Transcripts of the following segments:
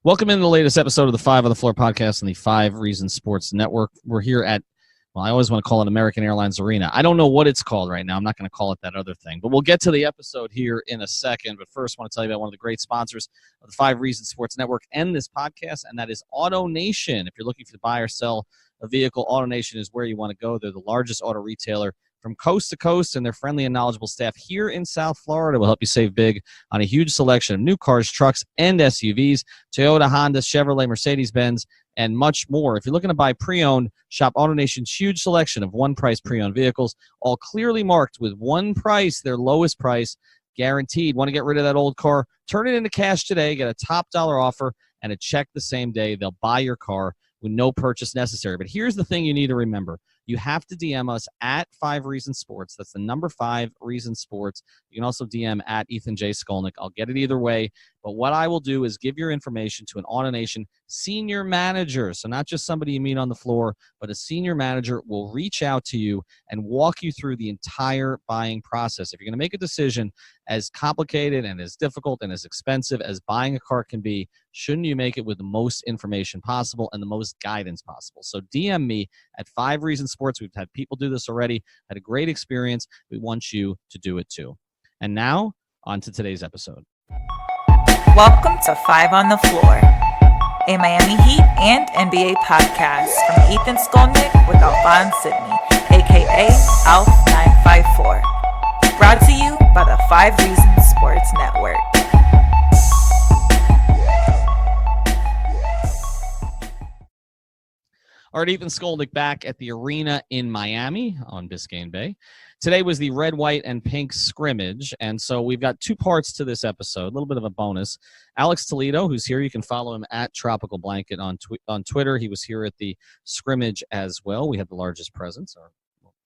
Welcome into the latest episode of the Five on the Floor podcast on the 5 Reasons Sports Network. We're here at, well, I always want to call it American Airlines Arena. I don't know what it's called right now. I'm not going to call it that other thing. But we'll get to the episode here in a second. But first, I want to tell you about one of the great sponsors of the 5 Reasons Sports Network and this podcast, and that is AutoNation. If you're looking to buy or sell a vehicle, AutoNation is where you want to go. They're the largest auto retailer from coast to coast, and their friendly and knowledgeable staff here in South Florida will help you save big on a huge selection of new cars, trucks, and SUVs, Toyota, Honda, Chevrolet, Mercedes-Benz, and much more. If you're looking to buy pre-owned, shop AutoNation's huge selection of one-price pre-owned vehicles, all clearly marked with one price, their lowest price, guaranteed. Want to get rid of that old car? Turn it into cash today, get a top dollar offer, and a check the same day. They'll buy your car with no purchase necessary. But here's the thing you need to remember. You have to DM us at 5 Reasons Sports. That's the number 5 Reasons Sports. You can also DM at Ethan J. Skolnick. I'll get it either way. But what I will do is give your information to an AutoNation senior manager. So not just somebody you meet on the floor, but a senior manager will reach out to you and walk you through the entire buying process. If you're going to make a decision as complicated and as difficult and as expensive as buying a car can be, shouldn't you make it with the most information possible and the most guidance possible? So DM me at 5 Reasons Sports. We've had people do this already, had a great experience. We want you to do it too. And now, on to today's episode. Welcome to 5 on the Floor, a Miami Heat and NBA podcast from Ethan Skolnick with Alphonse Sidney, a.k.a. Alf954. Brought to you by the 5 Reasons Sports Network. All right, Ethan Skolnick back at the arena in Miami on Biscayne Bay. Today was the red, white, and pink scrimmage, and so we've got 2 parts to this episode, a little bit of a bonus. Alex Toledo, who's here, you can follow him at Tropical Blanket on Twitter. He was here at the scrimmage as well. We had the largest presence, or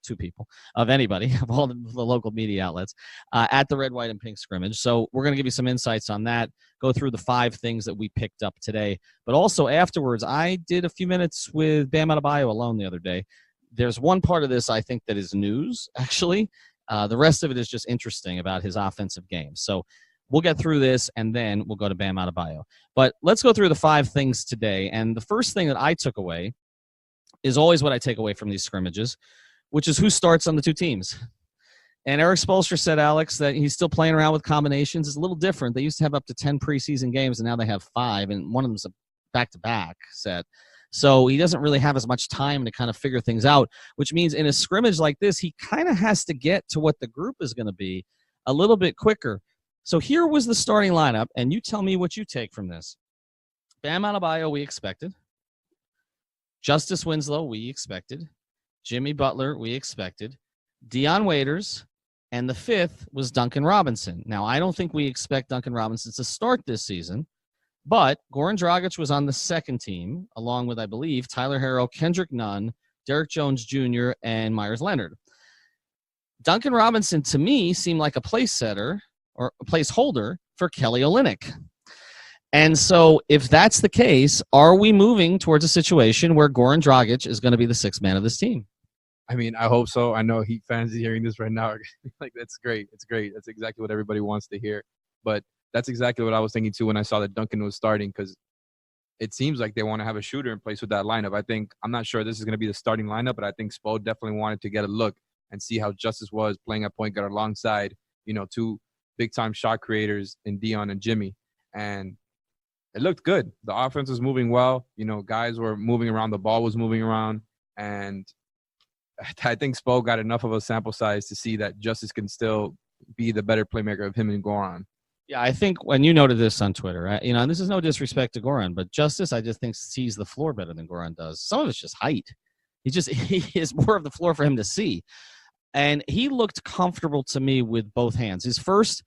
2 people, of anybody, of all the local media outlets, at the red, white, and pink scrimmage. So we're going to give you some insights on that, go through the 5 things that we picked up today. But also afterwards, I did a few minutes with Bam Adebayo alone the other day. There's one part of this I think that is news, actually. The rest of it is just interesting about his offensive game. So we'll get through this, and then we'll go to Bam Adebayo. But let's go through the 5 things today. And the first thing that I took away is always what I take away from these scrimmages, which is who starts on the 2 teams. And Eric Spoelstra said, Alex, that he's still playing around with combinations. It's a little different. They used to have up to 10 preseason games, and now they have 5, and one of them's a back-to-back set. So he doesn't really have as much time to kind of figure things out, which means in a scrimmage like this, he kind of has to get to what the group is going to be a little bit quicker. So here was the starting lineup, and you tell me what you take from this. Bam Adebayo, we expected. Justice Winslow, we expected. Jimmy Butler, we expected. Dion Waiters, and the 5th was Duncan Robinson. Now, I don't think we expect Duncan Robinson to start this season, but Goran Dragic was on the 2nd team, along with, I believe, Tyler Herro, Kendrick Nunn, Derek Jones Jr., and Myers Leonard. Duncan Robinson, to me, seemed like a place setter or a placeholder for Kelly Olynyk. And so if that's the case, are we moving towards a situation where Goran Dragic is going to be the 6th man of this team? I mean, I hope so. I know Heat fans are hearing this right now. Like, that's great. It's great. That's exactly what everybody wants to hear. But that's exactly what I was thinking, too, when I saw that Duncan was starting, because it seems like they want to have a shooter in place with that lineup. I'm not sure this is going to be the starting lineup, but I think Spo definitely wanted to get a look and see how Justice was playing at point guard alongside, 2 big-time shot creators in Dion and Jimmy. And it looked good. The offense was moving well. Guys were moving around. The ball was moving around. And I think Spo got enough of a sample size to see that Justice can still be the better playmaker of him and Goran. Yeah, I think when you noted this on Twitter, and this is no disrespect to Goran, but Justice, I just think, sees the floor better than Goran does. Some of it's just height. He is more of the floor for him to see. And he looked comfortable to me with both hands. His first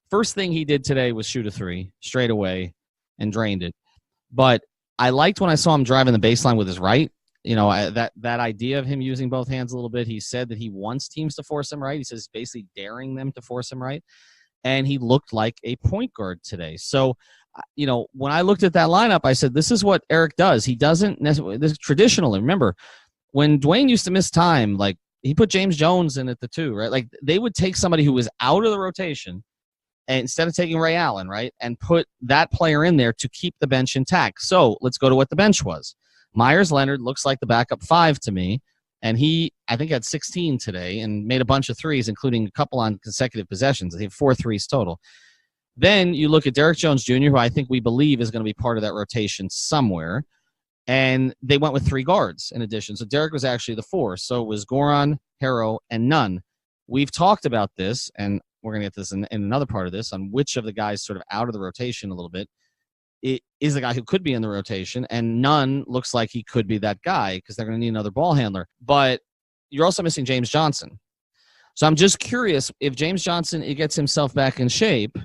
thing he did today was shoot a 3 straight away and drained it. But I liked when I saw him driving the baseline with his right. That idea of him using both hands a little bit. He said that he wants teams to force him right. He says basically daring them to force him right. And he looked like a point guard today. So, when I looked at that lineup, I said, this is what Eric does. He doesn't necessarily, this traditionally, remember, when Dwayne used to miss time, like he put James Jones in at the 2, right? Like they would take somebody who was out of the rotation and instead of taking Ray Allen, right, and put that player in there to keep the bench intact. So let's go to what the bench was. Myers Leonard looks like the backup 5 to me, and he, I think, had 16 today and made a bunch of threes, including a couple on consecutive possessions. I think 4 threes total. Then you look at Derek Jones Jr., who I think we believe is going to be part of that rotation somewhere, and they went with 3 guards in addition. So Derek was actually the 4. So it was Goran, Harrow, and Nunn. We've talked about this, and we're going to get this in another part of this, on which of the guys sort of out of the rotation a little bit it is the guy who could be in the rotation, and Nunn looks like he could be that guy because they're going to need another ball handler. But you're also missing James Johnson. So I'm just curious, if James Johnson gets himself back in shape,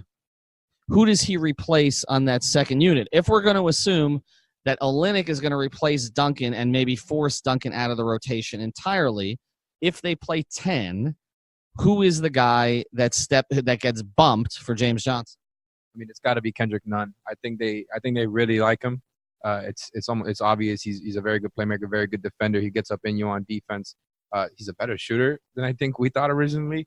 who does he replace on that second unit? If we're going to assume that Olynyk is going to replace Duncan and maybe force Duncan out of the rotation entirely, if they play 10, who is the guy that gets bumped for James Johnson? I mean, it's got to be Kendrick Nunn. I think they really like him. It's obvious he's a very good playmaker, very good defender. He gets up in you on defense. He's a better shooter than I think we thought originally,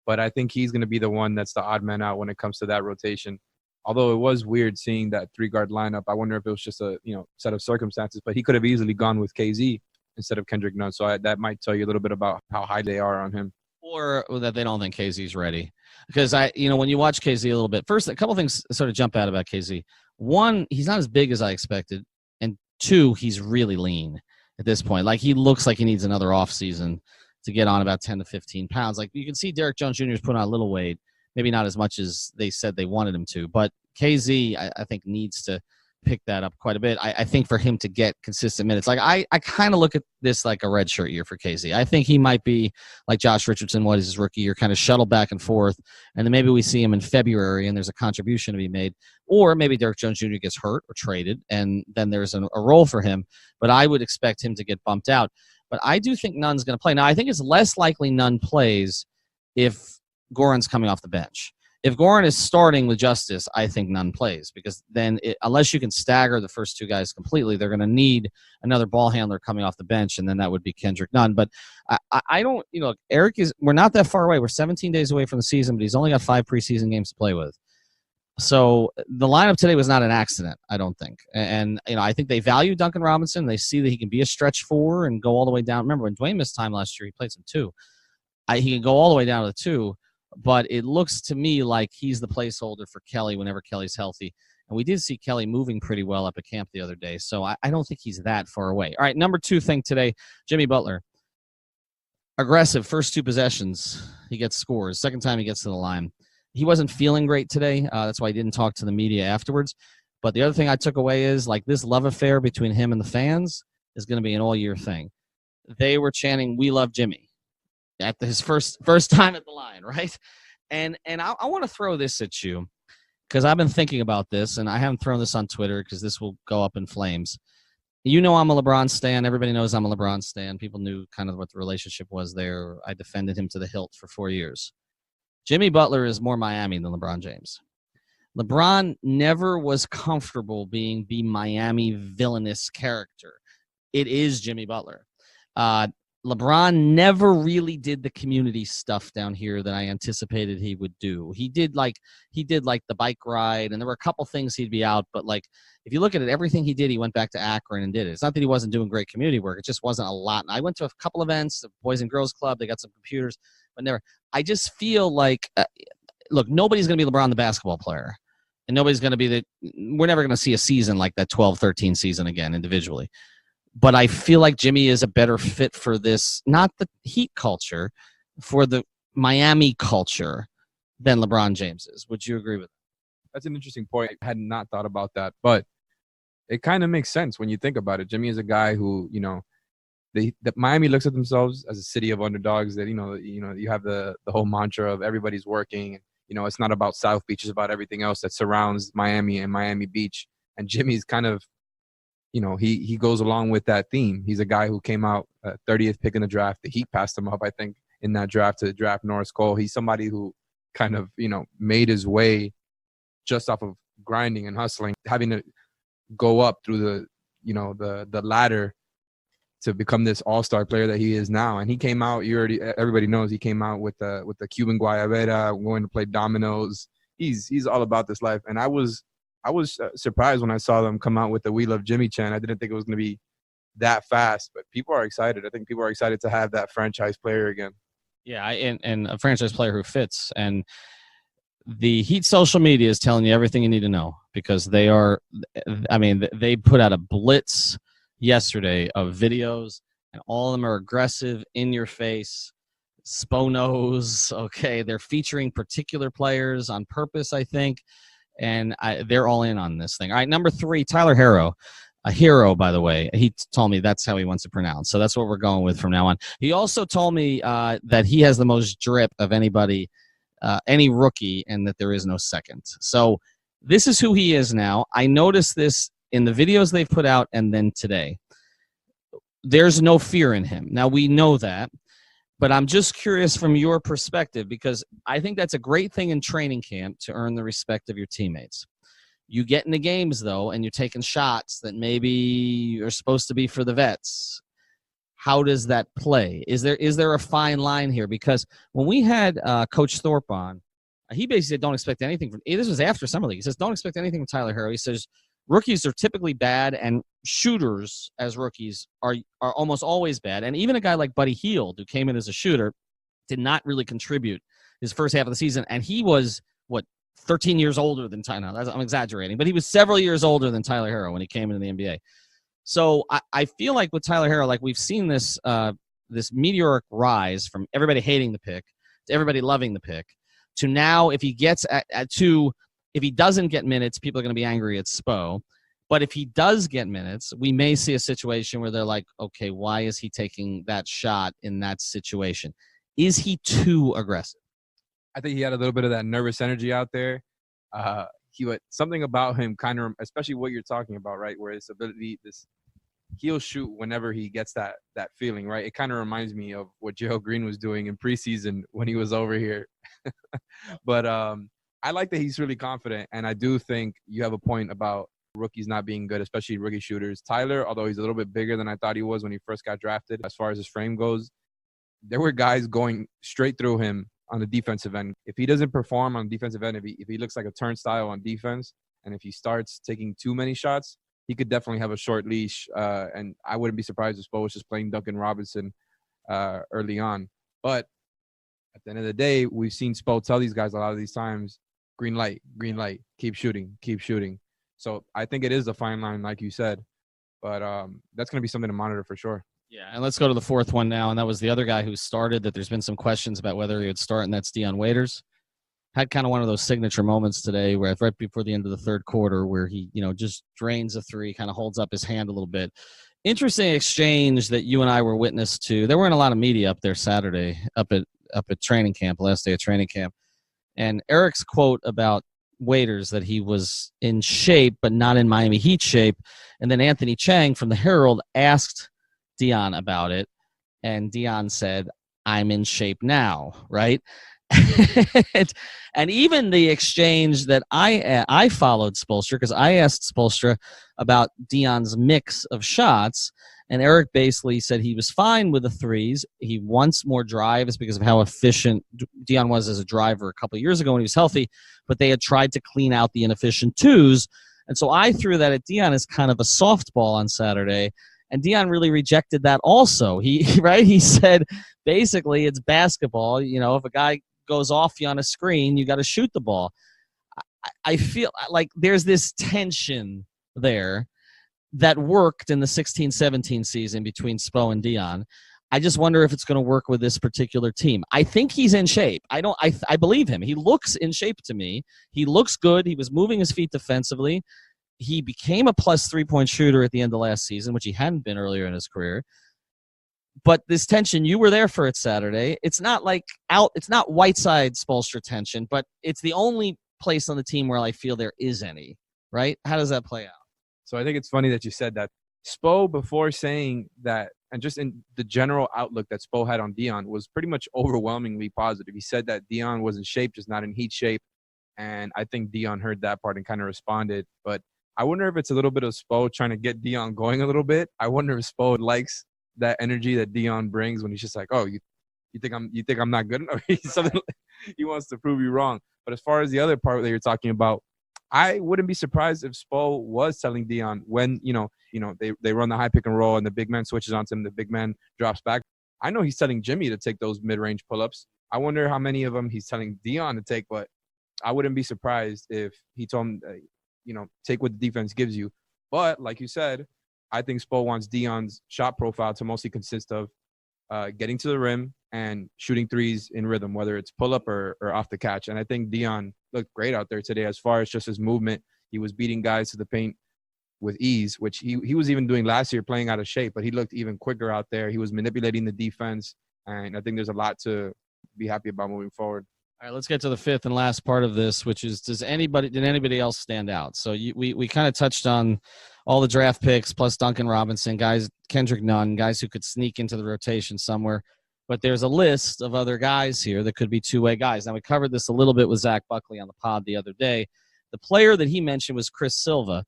but I think he's going to be the one that's the odd man out when it comes to that rotation. Although it was weird seeing that 3-guard lineup. I wonder if it was just a set of circumstances, but he could have easily gone with KZ instead of Kendrick Nunn. So that might tell you a little bit about how high they are on him. Or that they don't think KZ's ready. Because when you watch KZ a little bit, first, a couple things sort of jump out about KZ. One, he's not as big as I expected. And 2, he's really lean at this point. Like, he looks like he needs another offseason to get on about 10 to 15 pounds. Like, you can see Derek Jones Jr. is putting on a little weight. Maybe not as much as they said they wanted him to. But KZ, I think, needs to pick that up quite a bit. I think for him to get consistent minutes, like I kind of look at this like a redshirt year for KZ. I think he might be like Josh Richardson was his rookie year, kind of shuttle back and forth, and then maybe we see him in February and there's a contribution to be made, or maybe Derek Jones Jr. gets hurt or traded and then there's a role for him, but I would expect him to get bumped out. But I do think Nunn's going to play. Now, I think it's less likely Nunn plays if Goran's coming off the bench. If Goran is starting with Justice, I think Nunn plays, because then unless you can stagger the first 2 guys completely, they're going to need another ball handler coming off the bench, and then that would be Kendrick Nunn. But I don't, Eric we're not that far away. We're 17 days away from the season, but he's only got 5 preseason games to play with. So the lineup today was not an accident, I don't think. And I think they value Duncan Robinson. They see that he can be a stretch 4 and go all the way down. Remember, when Dwayne missed time last year, he played some 2. He can go all the way down to the 2. But it looks to me like he's the placeholder for Kelly whenever Kelly's healthy. And we did see Kelly moving pretty well up at camp the other day. So I don't think he's that far away. All right, number 2 thing today, Jimmy Butler. Aggressive, first 2 possessions. He gets scores. Second time he gets to the line. He wasn't feeling great today. That's why he didn't talk to the media afterwards. But the other thing I took away is, like, this love affair between him and the fans is going to be an all-year thing. They were chanting, "We love Jimmy," at his first time at the line, right? And I want to throw this at you, because I've been thinking about this, and I haven't thrown this on Twitter because this will go up in flames. I'm a LeBron stan. Everybody knows I'm a LeBron stan. People knew kind of what the relationship was there. I defended him to the hilt for 4 years. Jimmy Butler is more Miami than LeBron James. LeBron never was comfortable being the Miami villainous character. It is Jimmy Butler. LeBron never really did the community stuff down here that I anticipated he would do. He did like the bike ride, and there were a couple things he'd be out, but like, if you look at it, everything he did, he went back to Akron and did it. It's not that he wasn't doing great community work. It just wasn't a lot. And I went to a couple events, the Boys and Girls Club. They got some computers, but I just feel like, look, nobody's going to be LeBron the basketball player, and nobody's going to be we're never going to see a season like that 12-13 season again individually. But I feel like Jimmy is a better fit for this, not the Heat culture, for the Miami culture than LeBron James is. Would you agree with that? That's an interesting point. I had not thought about that, but it kind of makes sense when you think about it. Jimmy is a guy who, Miami looks at themselves as a city of underdogs. That you have the whole mantra of everybody's working. It's not about South Beach; it's about everything else that surrounds Miami and Miami Beach. And Jimmy's kind of, he goes along with that theme. He's a guy who came out 30th pick in the draft. The Heat passed him up, I think, in that draft to draft Norris Cole. He's somebody who kind of, made his way just off of grinding and hustling, having to go up through the ladder to become this all-star player that he is now. And he came out, everybody knows he came out with the Cuban Guayabera, going to play dominoes, he's all about this life. And I was surprised when I saw them come out with the "We Love Jimmy" chant. I didn't think it was going to be that fast, but people are excited. I think people are excited to have that franchise player again. Yeah, and a franchise player who fits. And the Heat social media is telling you everything you need to know, because they put out a blitz yesterday of videos, and all of them are aggressive, in your face, Spo knows. Okay, they're featuring particular players on purpose, I think, and they're all in on this thing. All right, number 3, Tyler Herro. A hero, by the way. He told me that's how he wants to pronounce. So that's what we're going with from now on. He also told me that he has the most drip of anybody, any rookie, and that there is no second. So this is who he is now. I noticed this in the videos they've put out, and then today. There's no fear in him. Now, we know that, but I'm just curious from your perspective, because I think that's a great thing in training camp to earn the respect of your teammates. You get into games, though, and you're taking shots that maybe are supposed to be for the vets. How does that play? Is there a fine line here? Because when we had Coach Thorpe on, he basically said, don't expect anything from – this was after Summer League. He says, don't expect anything from Tyler Herro. He says, rookies are typically bad, and shooters as rookies are almost always bad. And even a guy like Buddy Hield, who came in as a shooter, did not really contribute his first half of the season. And he was, 13 years older than Tyler. I'm exaggerating, but he was several years older than Tyler Herro when he came into the NBA. So I feel like with Tyler Herro, like we've seen this this meteoric rise from everybody hating the pick to everybody loving the pick to now, if he gets if he doesn't get minutes, people are going to be angry at Spo. But if he does get minutes, we may see a situation where they're like, okay, why is he taking that shot in that situation? Is he too aggressive? I think he had a little bit of that nervous energy out there. Something about him kind of, especially what you're talking about, right? Where his ability, he'll shoot whenever he gets that feeling, right? It kind of reminds me of what Gerald Green was doing in preseason when he was over here. But I like that he's really confident, and I do think you have a point about rookies not being good, especially rookie shooters. Tyler, although he's a little bit bigger than I thought he was when he first got drafted, as far as his frame goes, there were guys going straight through him on the defensive end. If he doesn't perform on the defensive end, if he looks like a turnstile on defense, and if he starts taking too many shots, he could definitely have a short leash. And I wouldn't be surprised if Spo was just playing Duncan Robinson early on. But at the end of the day, we've seen Spo tell these guys a lot of these times, green light, keep shooting. So I think it is a fine line, like you said. But that's going to be something to monitor for sure. Yeah, and let's go to the fourth one now, and that was the other guy who started that there's been some questions about whether he would start, and that's Dion Waiters. Had kind of one of those signature moments today where right before the end of the third quarter where he, just drains a three, kind of holds up his hand a little bit. Interesting exchange that you and I were witness to. There weren't a lot of media up there Saturday, up at training camp, last day of training camp. And Eric's quote about Waiters, that he was in shape but not in Miami Heat shape. And then Anthony Chang from the Herald asked Dion about it, and Dion said, I'm in shape now, right? And even the exchange that I followed Spoelstra, because I asked Spoelstra about Dion's mix of shots, and Eric basically said he was fine with the threes. He wants more drives because of how efficient Dion was as a driver a couple of years ago when he was healthy, but they had tried to clean out the inefficient twos. And so I threw that at Dion as kind of a softball on Saturday. And Dion really rejected that also. He said, basically, it's basketball. If a guy goes off you on a screen, you got to shoot the ball. I feel like there's this tension there that worked in the 16-17 season between Spo and Dion. I just wonder if it's going to work with this particular team. I think he's in shape. I believe him. He looks in shape to me. He looks good. He was moving his feet defensively. He became a plus three-point shooter at the end of last season, which he hadn't been earlier in his career. But this tension, you were there for it Saturday. It's not it's not Whiteside Spoelstra tension, but it's the only place on the team where I feel there is any, right? How does that play out? So I think it's funny that you said that. Spo, before saying that, and just in the general outlook that Spo had on Dion, was pretty much overwhelmingly positive. He said that Dion was in shape, just not in Heat shape. And I think Dion heard that part and kind of responded. But I wonder if it's a little bit of Spo trying to get Dion going a little bit. I wonder if Spo likes that energy that Dion brings when he's just like, "Oh, you think I'm not good enough?" He wants to prove you wrong. But as far as the other part that you're talking about, I wouldn't be surprised if Spo was telling Dion when, they run the high pick and roll and the big man switches onto him, the big man drops back. I know he's telling Jimmy to take those mid-range pull-ups. I wonder how many of them he's telling Dion to take, but I wouldn't be surprised if he told him, take what the defense gives you. But like you said, I think Spo wants Dion's shot profile to mostly consist of getting to the rim and shooting threes in rhythm, whether it's pull-up or off the catch. And I think Dion looked great out there today as far as just his movement. He was beating guys to the paint with ease, which he was even doing last year playing out of shape, but he looked even quicker out there. He was manipulating the defense, and I think there's a lot to be happy about moving forward. All right, let's get to the fifth and last part of this, which is did anybody else stand out? So we kind of touched on all the draft picks plus Duncan Robinson, guys, Kendrick Nunn, guys who could sneak into the rotation somewhere. But there's a list of other guys here that could be two-way guys. Now, we covered this a little bit with Zach Buckley on the pod the other day. The player that he mentioned was Chris Silva,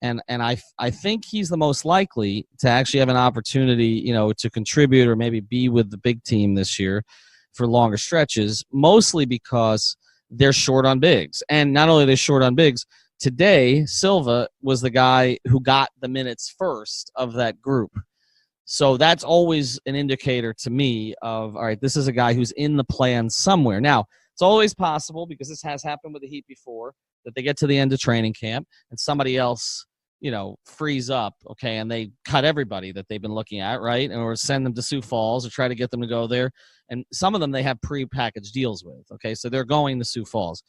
and I think he's the most likely to actually have an opportunity, to contribute or maybe be with the big team this year for longer stretches, mostly because they're short on bigs. And not only are they short on bigs, today Silva was the guy who got the minutes first of that group. So that's always an indicator to me of, all right, this is a guy who's in the plan somewhere. Now, it's always possible, because this has happened with the Heat before, that they get to the end of training camp and somebody else, frees up, okay, and they cut everybody that they've been looking at, right, or send them to Sioux Falls or try to get them to go there. And some of them they have pre-packaged deals with, okay, so they're going to Sioux Falls.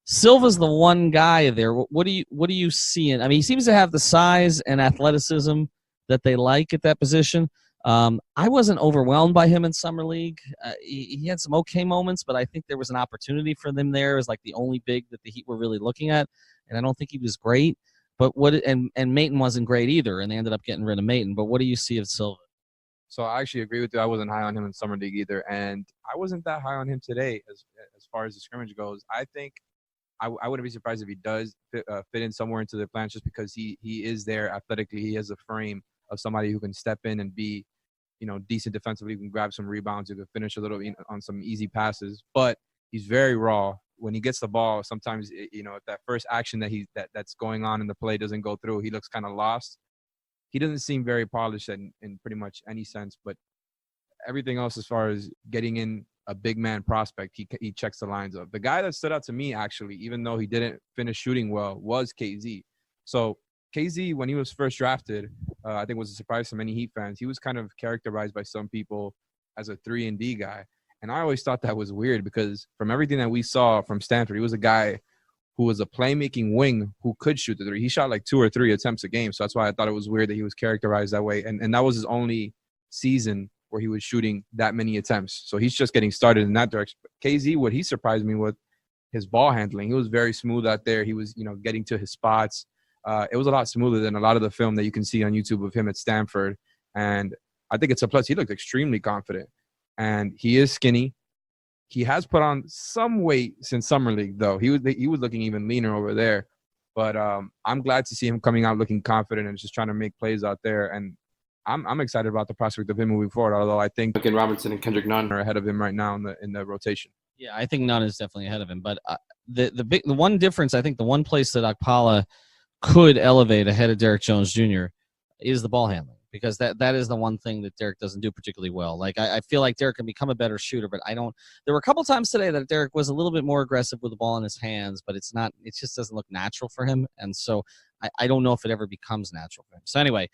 Silva's the one guy there. What do you see in? I mean, he seems to have the size and athleticism that they like at that position. I wasn't overwhelmed by him in Summer League. He had some okay moments, but I think there was an opportunity for them there as like the only big that the Heat were really looking at, and I don't think he was great. But and Mayton wasn't great either, and they ended up getting rid of Mayton. But what do you see of Silva? So I actually agree with you. I wasn't high on him in Summer League either, and I wasn't that high on him today as far as the scrimmage goes. I think I wouldn't be surprised if he does fit in somewhere into the plans, just because he is there athletically. He has a frame of somebody who can step in and be, decent defensively. He can grab some rebounds. He can finish a little on some easy passes. But he's very raw. When he gets the ball, sometimes, if that first action that's going on in the play doesn't go through, he looks kind of lost. He doesn't seem very polished in pretty much any sense. But everything else, as far as getting in a big man prospect, he checks the lines up. The guy that stood out to me, actually, even though he didn't finish shooting well, was KZ. So KZ, when he was first drafted, I think was a surprise to many Heat fans. He was kind of characterized by some people as a 3-and-D guy. And I always thought that was weird, because from everything that we saw from Stanford, he was a guy who was a playmaking wing who could shoot the three. He shot like 2 or 3 attempts a game. So that's why I thought it was weird that he was characterized that way. And that was his only season where he was shooting that many attempts. So he's just getting started in that direction. But KZ, what he surprised me with, his ball handling. He was very smooth out there. He was, getting to his spots. It was a lot smoother than a lot of the film that you can see on YouTube of him at Stanford. And I think it's a plus. He looked extremely confident. And he is skinny. He has put on some weight since Summer League, though. He was looking even leaner over there. But I'm glad to see him coming out looking confident and just trying to make plays out there. And I'm excited about the prospect of him moving forward, although I think Duncan Robinson and Kendrick Nunn are ahead of him right now in the rotation. Yeah, I think Nunn is definitely ahead of him. But the one difference, I think the one place that Okpala could elevate ahead of Derek Jones Jr. is the ball handling, because that is the one thing that Derek doesn't do particularly well. Like, I feel like Derek can become a better shooter, but there were a couple times today that Derek was a little bit more aggressive with the ball in his hands, but it just doesn't look natural for him. And so I don't know if it ever becomes natural for him. So anyway,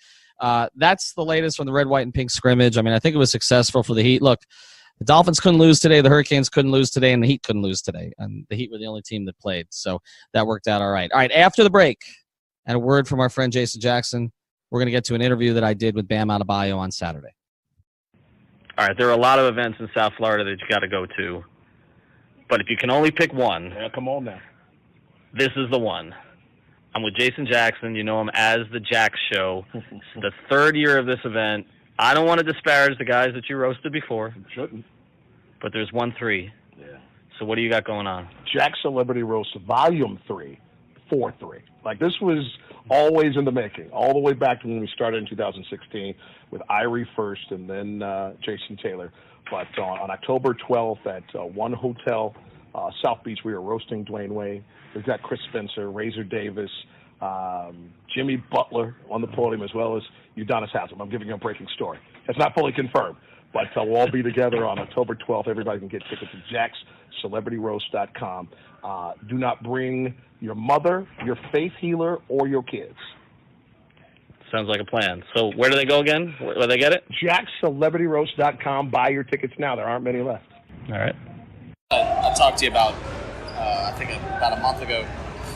that's the latest from the red, white, and pink scrimmage. I mean, I think it was successful for the Heat. Look, the Dolphins couldn't lose today, the Hurricanes couldn't lose today, and the Heat couldn't lose today. And the Heat were the only team that played. So that worked out all right. All right, after the break, and a word from our friend Jason Jackson, we're going to get to an interview that I did with Bam Adebayo on Saturday. All right, there are a lot of events in South Florida that you got to go to. But if you can only pick one, come on now. This is the one. I'm with Jason Jackson. You know him as the Jax Show. The third year of this event. I don't want to disparage the guys that you roasted before. Shouldn't. But there's 1-3. Yeah. So what do you got going on? Jax Celebrity Roast Volume 3, 4-3. Like, this was always in the making, all the way back to when we started in 2016 with Irie first and then Jason Taylor. But on October 12th at One Hotel South Beach, we were roasting Dwayne Wade. We've got Chris Spencer, Razor Davis, Jimmy Butler on the podium, as well as Udonis Haslem. I'm giving you a breaking story. It's not fully confirmed, but we'll all be together on October 12th. Everybody can get tickets at jackscelebrityroast.com. Do not bring your mother, your faith healer, or your kids. Sounds like a plan. So where do they go again? Where do they get it? jackscelebrityroast.com. Buy your tickets now. There aren't many left. All right. I talked to you about, I think about a month ago,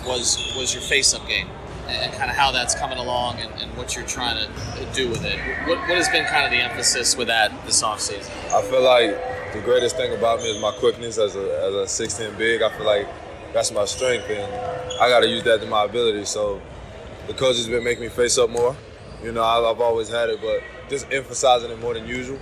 was your face-up game and kind of how that's coming along and what you're trying to do with it. What has been kind of the emphasis with that this offseason? I feel like the greatest thing about me is my quickness as a 6'10" big. I feel like that's my strength, and I got to use that to my ability. So the coach has been making me face up more. You know, I've always had it, but just emphasizing it more than usual.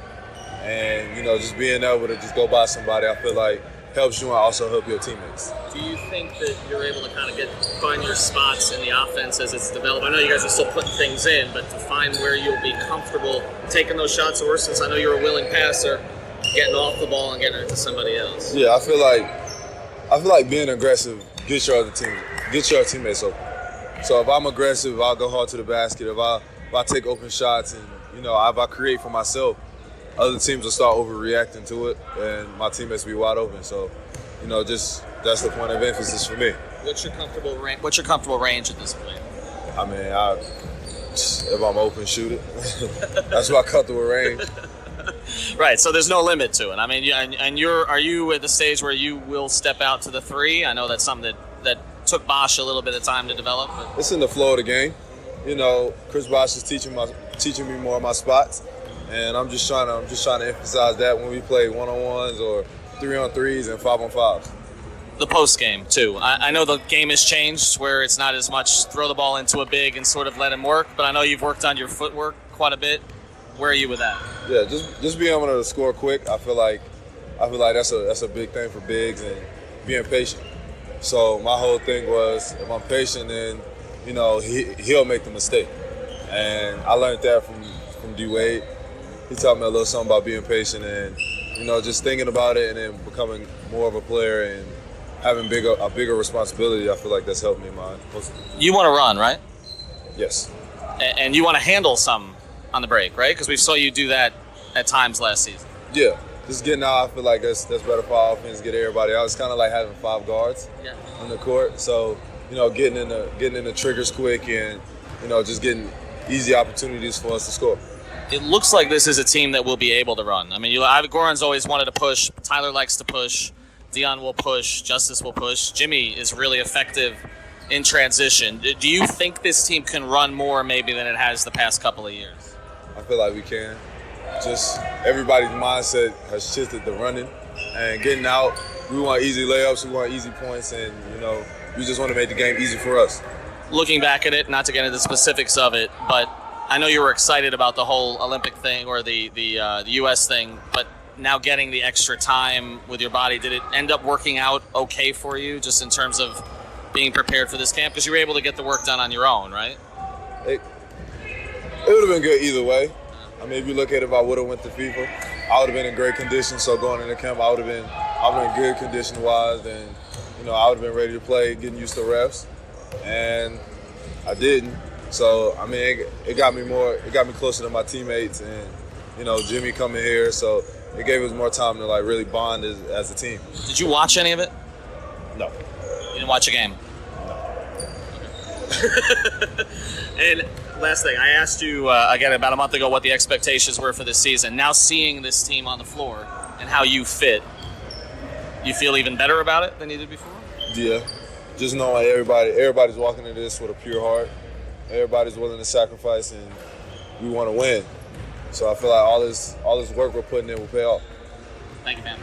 And, you know, just being able to just go by somebody, I feel like helps you and also help your teammates. Do you think that you're able to kind of find your spots in the offense as it's developed? I know you guys are still putting things in, but to find where you'll be comfortable taking those shots, or since I know you're a willing passer, getting off the ball and getting it to somebody else? Yeah, I feel like being aggressive gets your teammates open. So if I'm aggressive, I'll go hard to the basket. If I take open shots and, you know, if I create for myself, other teams will start overreacting to it, and my teammates will be wide open. So, you know, just that's the point of emphasis for me. What's your comfortable range at this point? I mean, if I'm open, shoot it. That's my comfortable range. Right. So there's no limit to it. I mean, are you at the stage where you will step out to the three? I know that's something that took Bosch a little bit of time to develop. But it's in the flow of the game. You know, Chris Bosch is teaching me more of my spots. And I'm just trying to emphasize that when we play one-on-ones or 3-on-3s and 5-on-5s. The post game too. I know the game has changed where it's not as much throw the ball into a big and sort of let him work, but I know you've worked on your footwork quite a bit. Where are you with that? Yeah, just being able to score quick. I feel like that's a big thing for bigs, and being patient. So my whole thing was, if I'm patient, then, you know, he'll make the mistake. And I learned that from D Wade. He taught me a little something about being patient and, you know, just thinking about it and then becoming more of a player and having a bigger responsibility. I feel like that's helped me in my post. You want to run, right? Yes. And you want to handle some on the break, right? Because we saw you do that at times last season. Yeah. Just getting out, I feel like that's better for our offense, get everybody out. It's kind of like having 5 guards on the court. So, you know, getting in the triggers quick and, you know, just getting easy opportunities for us to score. It looks like this is a team that will be able to run. I mean, Goran's always wanted to push. Tyler likes to push. Dion will push. Justice will push. Jimmy is really effective in transition. Do you think this team can run more maybe than it has the past couple of years? I feel like we can. Just everybody's mindset has shifted to running and getting out. We want easy layups. We want easy points. And, you know, we just want to make the game easy for us. Looking back at it, not to get into the specifics of it, but I know you were excited about the whole Olympic thing or the U.S. thing, but now getting the extra time with your body, did it end up working out okay for you just in terms of being prepared for this camp? Because you were able to get the work done on your own, right? It would have been good either way. I mean, if you look at it, if I would have went to FIFA, I would have been in great condition. So going into camp, I would have been good condition-wise, and, you know, I would have been ready to play, getting used to refs, and I didn't. So, I mean, it got me closer to my teammates and, you know, Jimmy coming here. So it gave us more time to, like, really bond as a team. Did you watch any of it? No. You didn't watch a game? No. Okay. And last thing, I asked you, again, about a month ago what the expectations were for this season. Now seeing this team on the floor and how you fit, you feel even better about it than you did before? Yeah. Just knowing everybody's walking into this with a pure heart. Everybody's willing to sacrifice, and we want to win. So I feel like all this work we're putting in will pay off. Thank you, man.